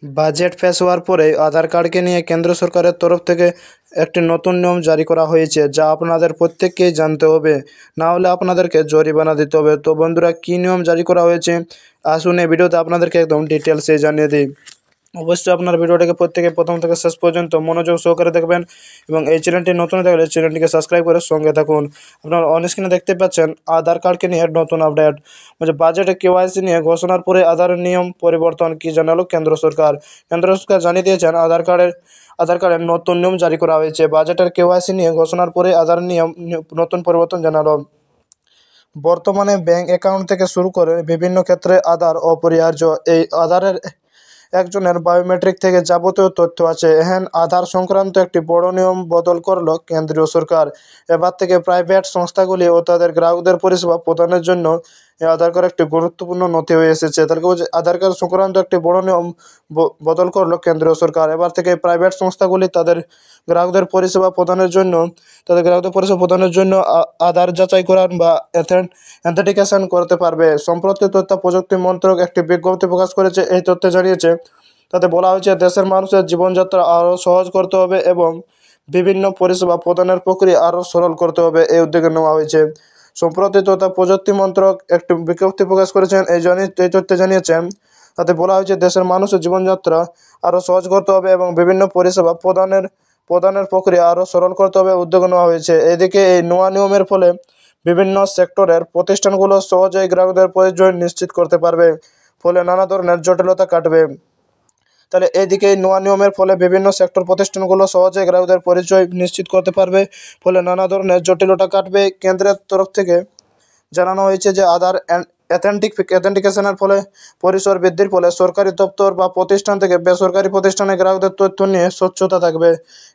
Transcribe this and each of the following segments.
Budget পেশ হওয়ার পরেই আধার কার্ডকে নিয়ে কেন্দ্র সরকারের তরফ থেকে একটি নতুন নিয়ম জারি করা হয়েছে, যা আপনাদের প্রত্যেককেই জানতে হবে, না হলে আপনাদেরকে জরিমানা দিতে হবে। তো বন্ধুরা, কী নিয়ম জারি করা হয়েছে আসুন এই ভিডিওতে আপনাদেরকে একদম ডিটেলসে জানিয়ে দিই। অবশ্যই আপনার ভিডিওটাকে প্রত্যেকে প্রথম থেকে শেষ পর্যন্ত মনোযোগ সহকারে দেখবেন এবং এই চ্যানেলটি নতুন হয়ে থাকলে চ্যানেলটিকে সাবস্ক্রাইব করে সঙ্গে থাকুন। আপনারা অন স্ক্রিনে দেখতে পাচ্ছেন আধার কার্ডকে নিয়ে নতুন আপডেট, মানে বাজেটে কেওয়াইসি নিয়ে ঘোষণার পরে আধারের নিয়ম পরিবর্তন কি জানালো কেন্দ্র সরকার। কেন্দ্র সরকার জানিয়ে দিয়েছেন আধার কার্ডের নতুন নিয়ম জারি করা হয়েছে। বাজেটের কেওয়াইসি নিয়ে ঘোষণার পরে আধার নিয়ম নতুন পরিবর্তন জানালো। বর্তমানে ব্যাংক অ্যাকাউন্ট থেকে শুরু করে বিভিন্ন ক্ষেত্রে আধার অপরিহার্য। এই আধারের একজনের বায়োমেট্রিক থেকে যাবতীয় তথ্য আছে। এহেন আধার সংক্রান্ত একটি বড় নিয়ম বদল করল কেন্দ্রীয় সরকার। এবার থেকে প্রাইভেট সংস্থাগুলি ও তাদের গ্রাহকদের পরিষেবা প্রদানের জন্য এই আধার কার্ড একটি গুরুত্বপূর্ণ নথি হয়ে এসেছে। তাহলে বলছে আধার কার্ড সংক্রান্ত একটি বড় নিয়ম বদল করল কেন্দ্রীয় সরকার। এবার থেকে প্রাইভেট সংস্থাগুলি গ্রাহকদের পরিষেবা প্রদানের জন্য আধার যাচাই করার বা অথেন্টিকেশন করতে পারবে। সম্প্রতি তথ্য প্রযুক্তি মন্ত্রক একটি বিজ্ঞপ্তি প্রকাশ করেছে। এই তথ্য জানিয়েছে, তাতে বলা হয়েছে দেশের মানুষের জীবনযাত্রা আরও সহজ করতে হবে এবং বিভিন্ন পরিষেবা প্রদানের প্রক্রিয়া আরও সরল করতে হবে। এই উদ্যোগে নেওয়া হয়েছে। সম্প্রতি তথ্য প্রযুক্তি মন্ত্রক একটি বিজ্ঞপ্তি প্রকাশ করেছেন। এই তথ্য জানিয়েছেন, তাতে বলা হয়েছে দেশের মানুষের জীবনযাত্রা আরও সহজ করতে হবে এবং বিভিন্ন পরিষেবা প্রদানের প্রক্রিয়া আরও সরল করতে হবে উদ্যোগ নেওয়া হয়েছে। এদিকে এই নয়া নিয়মের ফলে বিভিন্ন সেক্টরের প্রতিষ্ঠানগুলো সহজেই গ্রাহকদের পরিচয় নিশ্চিত করতে পারবে, ফলে নানা ধরনের জটিলতা কাটবে। তাহলে এইদিকে এই নয়া নিয়মের ফলে বিভিন্ন সেক্টর প্রতিষ্ঠানগুলো সহজেই গ্রাহকদের পরিচয় নিশ্চিত করতে পারবে, ফলে নানা ধরনের জটিলতা কাটবে। কেন্দ্রের তরফ থেকে জানানো হয়েছে যে আধার অথেন্টিকেশনের ফলে পরিসর বৃদ্ধির ফলে সরকারি দপ্তর বা প্রতিষ্ঠান থেকে বেসরকারি প্রতিষ্ঠানে গ্রাহকদের তথ্য নিয়ে স্বচ্ছতা থাকবে।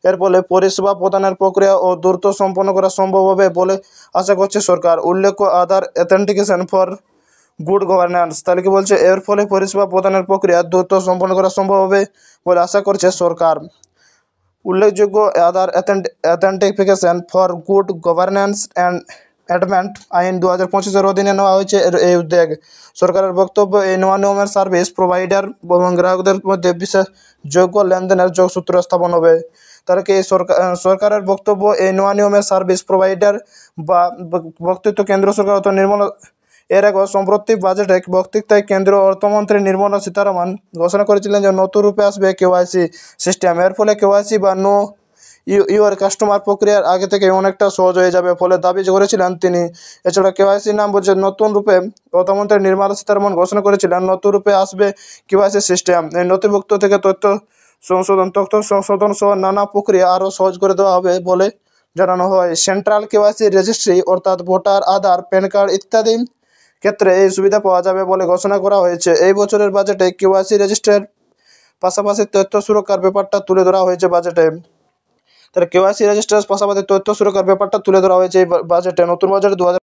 এর ফলে পরিষেবা প্রদানের প্রক্রিয়া ও দ্রুত সম্পন্ন করা সম্ভব হবে বলে আশা করছে সরকার। উল্লেখ্য, আধার অথেন্টিকেশন ফর গুড গভর্নেন্স, তাহলে কি বলছে, এর ফলে পরিষেবা প্রদানের প্রক্রিয়া দ্রুত সম্পন্ন করা সম্ভব হবে বলে আশা করছে সরকার। উল্লেখযোগ্য, Aadhaar authentication for good governance amendment আইন 2025-এর অধীনে নেওয়া হয়েছে এই উদ্যোগ। সরকারের বক্তব্য, এই নয়া নিয়মের সার্ভিস প্রোভাইডার এবং গ্রাহকদের মধ্যে বিশ্বাসযোগ্য লেনদেনের যোগসূত্র স্থাপন হবে। তাহলে কি সরকারের বক্তব্য, এই নয়া নিয়মের সার্ভিস প্রোভাইডার বা বক্তৃতা কেন্দ্র সরকার অর্থ নির্মলা এর আগে সম্প্রতি বাজেটে বক্তৃতায় কেন্দ্রীয় অর্থমন্ত্রী নির্মলা সীতারামন ঘোষণা করেছিলেন যে নতুন রূপে আসবে কেওয়াইসি সিস্টেম। এর ফলে কেওয়াইসি বা নো ইউর কাস্টমার প্রক্রিয়ার আগে থেকে অনেকটা সহজ হয়ে যাবে বলে দাবি করেছিলেন তিনি। এছাড়া কেওয়াইসি নাম বলছে নতুন রূপে অর্থমন্ত্রী নির্মলা সীতারামন ঘোষণা করেছিলেন নতুন রূপে আসবে কেওয়াইসি সিস্টেম। এই নথিভুক্ত থেকে তথ্য সংশোধন সহ নানা প্রক্রিয়া আরও সহজ করে দেওয়া হবে বলে জানানো হয়। সেন্ট্রাল কেওয়াইসি রেজিস্ট্রি অর্থাৎ ভোটার, আধার, প্যান কার্ড ইত্যাদি ক্ষেত্রে এই সুবিধা পাওয়া যাবে বলে ঘোষণা করা হয়েছে। এই বছরের বাজেটে কেওয়াইসি রেজিস্ট্রির পাশাপাশি তথ্য সুরক্ষার ব্যাপারটা তুলে ধরা হয়েছে বাজেটে। তাহলে কেওয়াইসি রেজিস্ট্রার পাশাপাশি তথ্য সুরক্ষার ব্যাপারটা তুলে ধরা হয়েছে এই বাজেটে, নতুন বাজেটে 2025।